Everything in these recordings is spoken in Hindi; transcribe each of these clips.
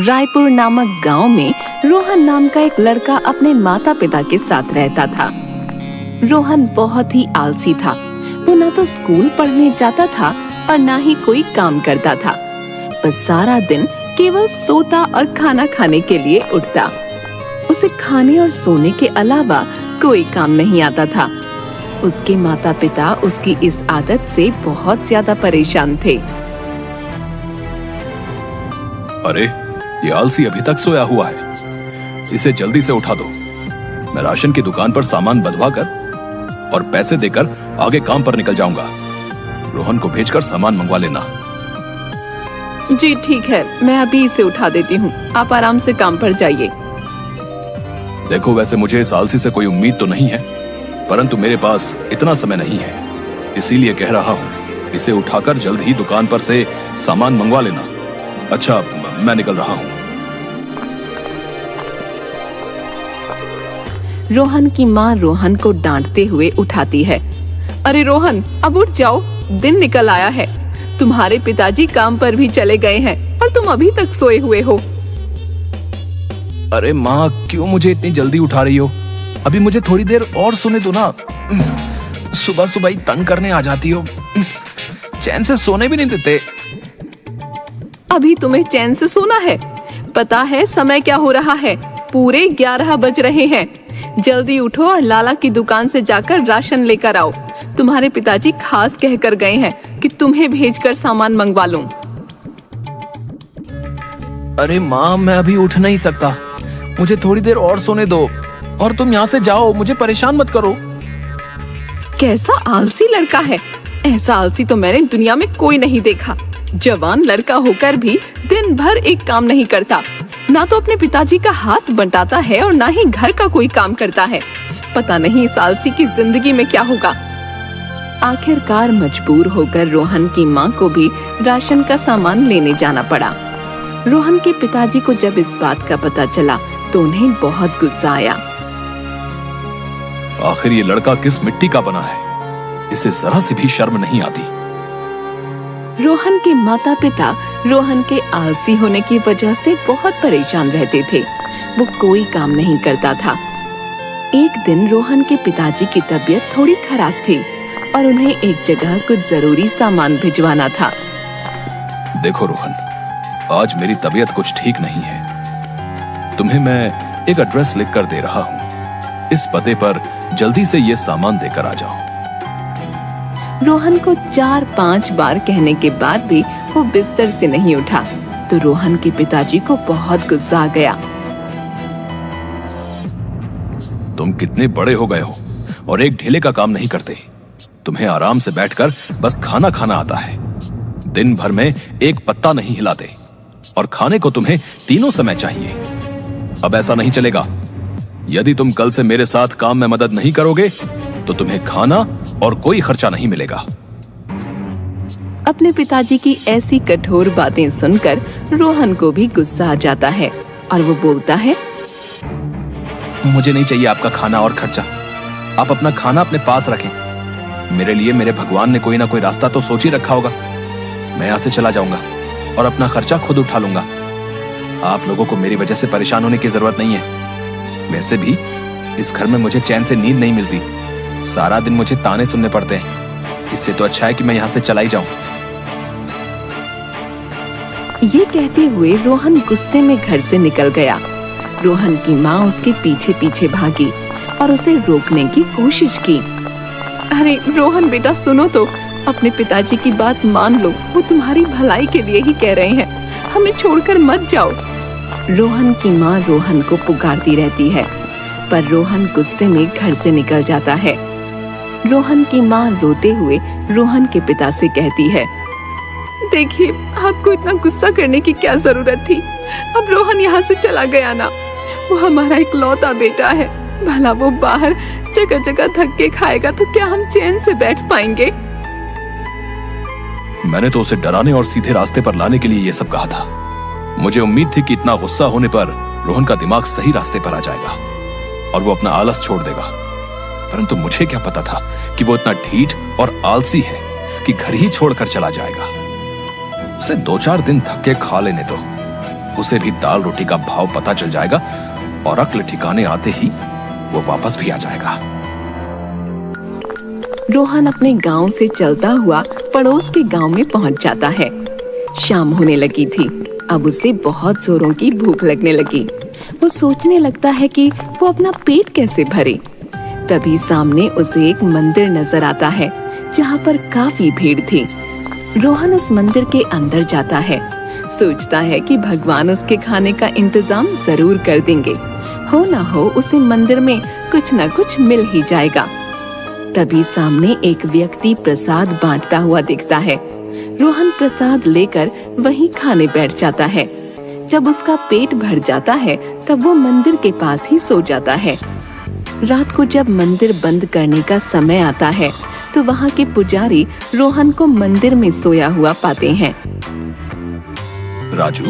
रायपुर नामक गांव में रोहन नाम का एक लड़का अपने माता पिता के साथ रहता था। रोहन बहुत ही आलसी था। वो ना तो स्कूल पढ़ने जाता था और ना ही कोई काम करता था। बस सारा दिन केवल सोता और खाना खाने के लिए उठता। उसे खाने और सोने के अलावा कोई काम नहीं आता था। उसके माता पिता उसकी इस आदत से बहुत ज्यादा परेशान थे। अरे, ये आलसी अभी तक सोया हुआ है। इसे जल्दी से उठा दो। मैं राशन की दुकान पर सामान बंधवा कर और पैसे देकर आगे काम पर निकल जाऊंगा। रोहन को भेजकर सामान मंगवा लेना। जी ठीक है, मैं अभी इसे उठा देती हूँ। आप आराम से काम पर जाइए। देखो, वैसे मुझे इस आलसी से कोई उम्मीद तो नहीं है, परंतु मेरे पास इतना समय नहीं है, इसीलिए कह रहा हूँ इसे उठाकर जल्द ही दुकान पर से सामान मंगवा लेना। अच्छा, मैं निकल रहा हूँ। रोहन की माँ रोहन को डांटते हुए उठाती है। अरे रोहन, अब उठ जाओ, दिन निकल आया है। तुम्हारे पिताजी काम पर भी चले गए हैं और तुम अभी तक सोए हुए हो। अरे माँ, क्यों मुझे इतनी जल्दी उठा रही हो? अभी मुझे थोड़ी देर और सोने दो ना। सुबह सुबह ही तंग करने आ जाती हो। चैन से सोने भी नहीं देते। अभी तुम्हें चैन से सोना है? पता है समय क्या हो रहा है? पूरे 11 बज रहे हैं। जल्दी उठो और लाला की दुकान से जाकर राशन लेकर आओ। तुम्हारे पिताजी खास कहकर गए हैं कि तुम्हें भेजकर सामान मंगवा लूं। अरे माँ, मैं अभी उठ नहीं सकता। मुझे थोड़ी देर और सोने दो और तुम यहाँ से जाओ। मुझे परेशान मत करो। कैसा आलसी लड़का है। ऐसा आलसी तो मैंने दुनिया में कोई नहीं देखा। जवान लड़का होकर भी दिन भर एक काम नहीं करता। ना तो अपने पिताजी का हाथ बंटाता है और ना ही घर का कोई काम करता है। पता नहीं इस आलसी की जिंदगी में क्या होगा। आखिरकार मजबूर होकर रोहन की माँ को भी राशन का सामान लेने जाना पड़ा। रोहन के पिताजी को जब इस बात का पता चला तो उन्हें बहुत गुस्सा आया। आखिर ये लड़का किस मिट्टी का बना है? इसे जरा सी भी शर्म नहीं आती। रोहन के माता पिता रोहन के आलसी होने की वजह से बहुत परेशान रहते थे। वो कोई काम नहीं करता था। एक दिन रोहन के पिताजी की तबीयत थोड़ी खराब थी और उन्हें एक जगह कुछ जरूरी सामान भिजवाना था। देखो रोहन, आज मेरी तबीयत कुछ ठीक नहीं है। तुम्हें मैं एक एड्रेस लिख कर दे रहा हूँ। इस पते पर जल्दी से ये सामान देकर आ जाओ। रोहन को 4-5 बार कहने के बाद भी वो बिस्तर से नहीं उठा तो रोहन के पिताजी को बहुत गुस्सा आ गया। तुम कितने बड़े हो गए हो और एक ढीले का काम नहीं करते। तुम्हें आराम से बैठकर बस खाना खाना आता है। दिन भर में एक पत्ता नहीं हिलाते और खाने को तुम्हें तीनों समय चाहिए। अब ऐसा नहीं चलेगा। यदि तुम कल से मेरे साथ काम में मदद नहीं करोगे तो तुम्हें खाना और कोई खर्चा नहीं मिलेगा। अपने पिताजी की ऐसी कठोर बातें सुनकर रोहन को भी गुस्सा आ जाता है और वो बोलता है, मुझे नहीं चाहिए आपका खाना और खर्चा। आप अपना खाना अपने पास रखें। मेरे लिए मेरे भगवान ने कोई ना कोई रास्ता तो सोच ही रखा होगा। मैं यहाँ से चला जाऊंगा और अपना खर्चा खुद उठा लूंगा। आप लोगों को मेरी वजह से परेशान होने की जरूरत नहीं है। वैसे भी इस घर में मुझे चैन से नींद नहीं मिलती। सारा दिन मुझे ताने सुनने पड़ते हैं। इससे तो अच्छा है कि मैं यहाँ से चला ही जाऊं। ये कहते हुए रोहन गुस्से में घर से निकल गया। रोहन की माँ उसके पीछे पीछे भागी और उसे रोकने की कोशिश की। अरे रोहन बेटा, सुनो तो, अपने पिताजी की बात मान लो। वो तुम्हारी भलाई के लिए ही कह रहे हैं। हमें छोड़कर मत जाओ। रोहन की माँ रोहन को पुकारती रहती है पर रोहन गुस्से में घर से निकल जाता है। रोहन की माँ रोते हुए रोहन के पिता से कहती है, देखिए, आपको इतना गुस्सा करने की क्या जरूरत थी। अब रोहन यहाँ से चला गया ना। वो हमारा इकलौता बेटा है। भला वो बाहर जगह जगह धक्के खाएगा तो क्या हम चैन से बैठ पाएंगे? मैंने तो उसे डराने और सीधे रास्ते पर लाने के लिए ये सब कहा था। मुझे उम्मीद थी कि इतना गुस्सा होने पर रोहन का दिमाग सही रास्ते पर आ जाएगा और वो अपना आलस छोड़ देगा। परंतु मुझे क्या पता था कि वो इतना ढीठ और आलसी है कि घर ही छोड़कर चला जाएगा। उसे 2-4 दिन धक्के खा लेने दो, उसे भी दाल रोटी का भाव पता चल जाएगा और अक्ल ठिकाने आते ही वो वापस भी आ जाएगा। रोहन अपने गांव से चलता हुआ पड़ोस के गांव में पहुंच जाता है। शाम होने लगी थी। अब उसे बहुत जोरों की भूख लगने लगी। वो सोचने लगता है कि वो अपना पेट कैसे भरे। तभी सामने उसे एक मंदिर नजर आता है जहाँ पर काफी भीड़ थी। रोहन उस मंदिर के अंदर जाता है। सोचता है कि भगवान उसके खाने का इंतजाम जरूर कर देंगे। हो ना हो उसे मंदिर में कुछ न कुछ मिल ही जाएगा। तभी सामने एक व्यक्ति प्रसाद बांटता हुआ दिखता है। रोहन प्रसाद लेकर वहीं खाने बैठ जाता है। जब उसका पेट भर जाता है तब वो मंदिर के पास ही सो जाता है। रात को जब मंदिर बंद करने का समय आता है तो वहाँ के पुजारी रोहन को मंदिर में सोया हुआ पाते हैं। राजू,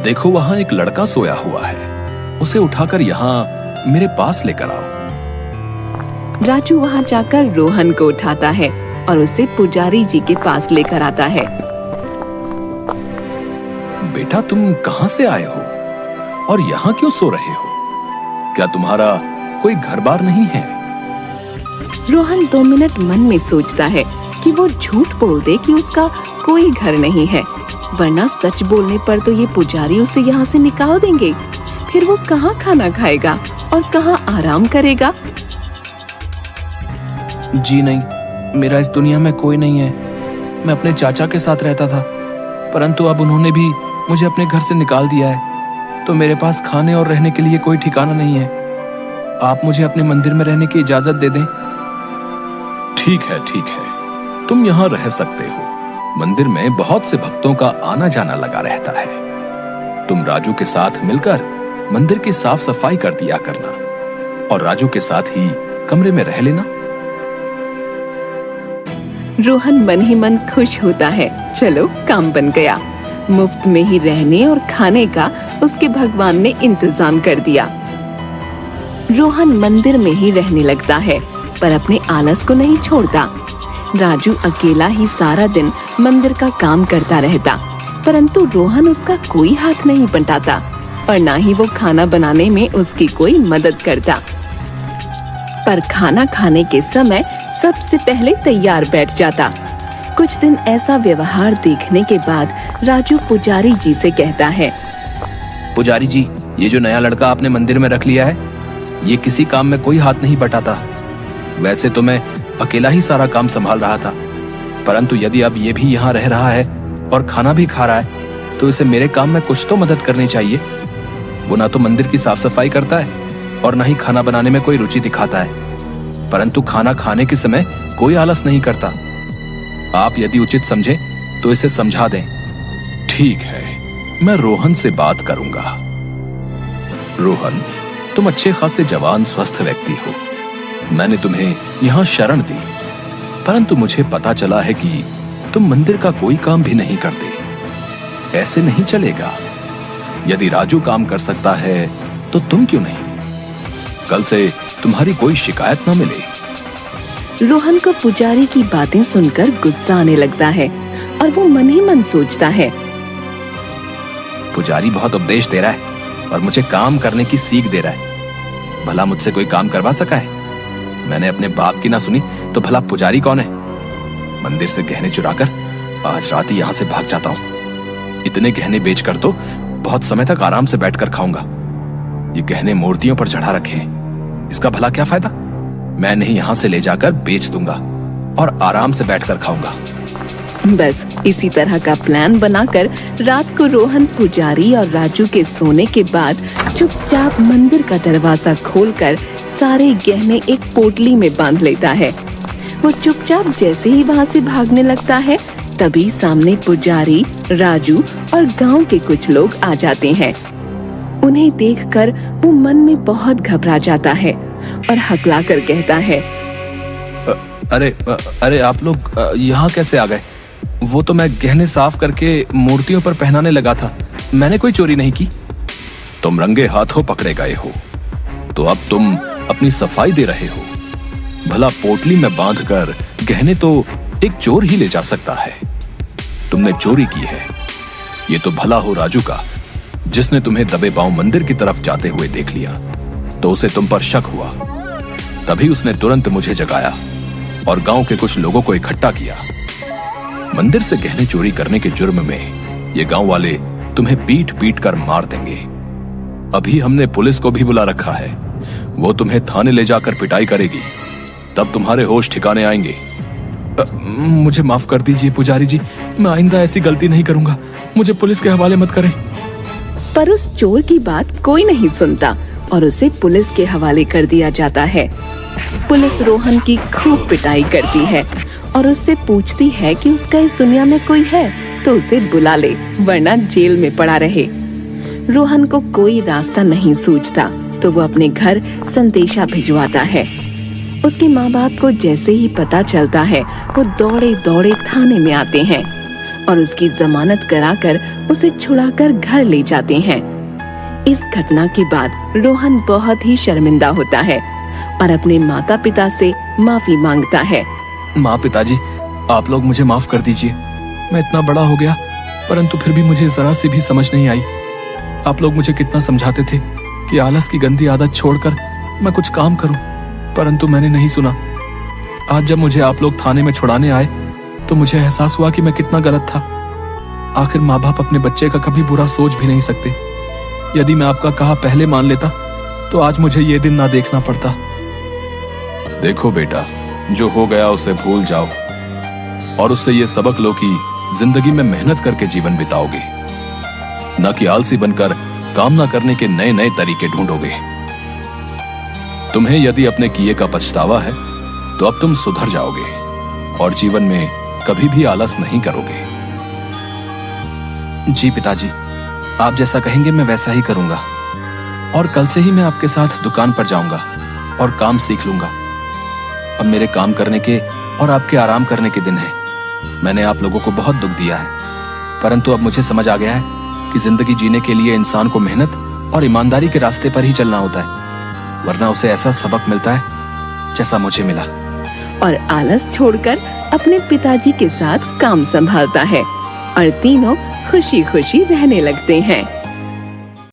देखो वहाँ एक लड़का सोया हुआ है, उसे उठाकर यहाँ मेरे पास लेकर आओ। राजू वहाँ जाकर रोहन को उठाता है और उसे पुजारी जी के पास लेकर आता है। बेटा, तुम कहाँ से आए हो और यहाँ क्यों सो रहे हो? क्या तुम्हारा कोई घर बार नहीं है? रोहन 2 मिनट मन में सोचता है कि वो झूठ बोल दे कि उसका कोई घर नहीं है, वरना सच बोलने पर तो ये पुजारी उसे यहाँ से निकाल देंगे। फिर वो कहाँ खाना खाएगा और कहाँ आराम करेगा? जी नहीं, मेरा इस दुनिया में कोई नहीं है। मैं अपने चाचा के साथ रहता था, परंतु अब उन्होंने भी मुझे अपने घर से निकाल दिया है, तो मेरे पास खाने और रहने के लिए कोई ठिकाना नहीं है। आप मुझे अपने मंदिर में रहने की इजाजत दे दें। ठीक है, तुम यहाँ रह सकते हो। मंदिर में बहुत से भक्तों का आना जाना लगा रहता है। तुम राजू के साथ मिलकर मंदिर की साफ सफाई कर दिया करना और राजू के साथ ही कमरे में रह लेना। रोहन मन ही मन खुश होता है। चलो, काम बन गया। मुफ्त में ही रहने और खाने का उसके भगवान ने इंतजाम कर दिया। रोहन मंदिर में ही रहने लगता है, पर अपने आलस को नहीं छोड़ता। राजू अकेला ही सारा दिन मंदिर का काम करता रहता, परंतु रोहन उसका कोई हाथ नहीं बंटाता और ना ही वो खाना बनाने में उसकी कोई मदद करता। पर खाना खाने के समय सबसे पहले तैयार बैठ जाता। कुछ दिन ऐसा व्यवहार देखने के बाद राजू पुजारी जी से कहता है, पुजारी जी, ये जो नया लड़का आपने मंदिर में रख लिया है, ये किसी काम में कोई हाथ नहीं बटाता। वैसे तो मैं अकेला ही सारा काम संभाल रहा था, परंतु यदि अब ये भी यहाँ रह रहा है और खाना भी खा रहा है, तो इसे मेरे काम में कुछ तो मदद करनी चाहिए। वो ना तो मंदिर की साफ सफाई करता है और ना ही खाना बनाने में कोई रुचि दिखाता है, परंतु खाना खाने के समय कोई आलस नहीं करता। आप यदि उचित समझे तो इसे समझा दें। ठीक है, मैं रोहन से बात करूंगा। रोहन, तुम अच्छे खासे जवान स्वस्थ व्यक्ति हो। मैंने तुम्हें यहाँ शरण दी, परंतु मुझे पता चला है कि तुम मंदिर का कोई काम भी नहीं करते। ऐसे नहीं चलेगा। यदि राजू काम कर सकता है तो तुम क्यों नहीं? कल से तुम्हारी कोई शिकायत न मिले। रोहन को पुजारी की बातें सुनकर गुस्सा आने लगता है और वो मन ही मन सोचता है, पुजारी बहुत उपदेश दे रहा है और मुझे काम करने की सीख दे रहा है। भला मुझसे कोई काम करवा सका है? मैंने अपने बाप की ना सुनी तो भला पुजारी कौन है? मंदिर से गहने चुराकर आज रात ही यहाँ से भाग जाता हूँ। इतने गहने बेचकर तो बहुत समय तक आराम से बैठकर खाऊंगा। ये गहने मूर्तियों पर चढ़ा रखे हैं, इसका भला क्या फायदा? मैं नहीं यहाँ से ले जाकर बेच दूंगा और आराम से बैठकर खाऊंगा। बस इसी तरह का प्लान बनाकर रात को रोहन पुजारी और राजू के सोने के बाद चुपचाप मंदिर का दरवाजा खोलकर सारे गहने एक पोटली में बांध लेता है। वो चुपचाप जैसे ही वहाँ से भागने लगता है, तभी सामने पुजारी, राजू और गांव के कुछ लोग आ जाते हैं। उन्हें देखकर वो मन में बहुत घबरा जाता है और हकला कर कहता है, अरे आप लोग यहाँ कैसे आ गए? वो तो मैं गहने साफ करके मूर्तियों पर पहनाने लगा था, मैंने कोई चोरी नहीं की। तुम रंगे हाथों पकड़े गए हो, तो अब तुम अपनी सफाई दे रहे हो। भला पोटली में बांधकर गहने तो एक चोर ही ले जा सकता है। तुमने चोरी की है। ये तो भला हो राजू का, जिसने तुम्हें दबे पांव मंदिर की तरफ जाते हुए देख लिया तो उसे तुम पर शक हुआ। तभी उसने तुरंत मुझे जगाया और गांव के कुछ लोगों को इकट्ठा किया। मंदिर से गहने चोरी करने के जुर्म में ये गांव वाले तुम्हें पीट पीट कर मार देंगे। अभी हमने पुलिस को भी बुला रखा है, वो तुम्हें थाने ले जाकर पिटाई करेगी, तब तुम्हारे होश ठिकाने आएंगे। मुझे माफ कर दीजिए पुजारी जी, मैं आइंदा ऐसी गलती नहीं करूंगा, मुझे पुलिस के हवाले मत करें। पर उस चोर की बात कोई नहीं सुनता और उसे पुलिस के हवाले कर दिया जाता है। पुलिस रोहन की खूब पिटाई करती है और उससे पूछती है कि उसका इस दुनिया में कोई है तो उसे बुला ले, वरना जेल में पड़ा रहे। रोहन को कोई रास्ता नहीं सूझता तो वो अपने घर संदेशा भिजवाता है। उसके माँ बाप को जैसे ही पता चलता है वो दौड़े दौड़े थाने में आते हैं और उसकी जमानत कराकर उसे छुड़ाकर घर ले जाते हैं। इस घटना के बाद रोहन बहुत ही शर्मिंदा होता है और अपने माता पिता से माफी मांगता है। माँ पिताजी, आप लोग मुझे माफ कर दीजिए, मैं इतना बड़ा हो गया परंतु फिर भी मुझे जरा सी भी समझ नहीं आई। आप लोग मुझे कितना समझाते थे कि आलस की गंदी आदत छोड़कर मैं कुछ काम करूं, परंतु मैंने नहीं सुना। आज जब मुझे आप लोग थाने में छुड़ाने आए तो मुझे एहसास हुआ कि मैं कितना गलत था। आखिर माँ बाप अपने बच्चे का कभी बुरा सोच भी नहीं सकते। यदि मैं आपका कहा पहले मान लेता तो आज मुझे ये दिन ना देखना पड़ता। देखो बेटा, जो हो गया उसे भूल जाओ और उससे ये सबक लो कि जिंदगी में मेहनत करके जीवन बिताओगे, न कि आलसी बनकर काम ना करने के नए नए तरीके ढूंढोगे। तुम्हें यदि अपने किए का पछतावा है तो अब तुम सुधर जाओगे और जीवन में कभी भी आलस नहीं करोगे। जी पिताजी, आप जैसा कहेंगे मैं वैसा ही करूंगा और कल से ही मैं आपके साथ दुकान पर जाऊंगा और काम सीख लूंगा। अब मेरे काम करने के और आपके आराम करने के दिन हैं। मैंने आप लोगों को बहुत दुख दिया है, परंतु अब मुझे समझ आ गया है कि जिंदगी जीने के लिए इंसान को मेहनत और ईमानदारी के रास्ते पर ही चलना होता है, वरना उसे ऐसा सबक मिलता है जैसा मुझे मिला। और आलस छोड़कर अपने पिताजी के साथ काम संभालता है और तीनों खुशी खुशी रहने लगते हैं।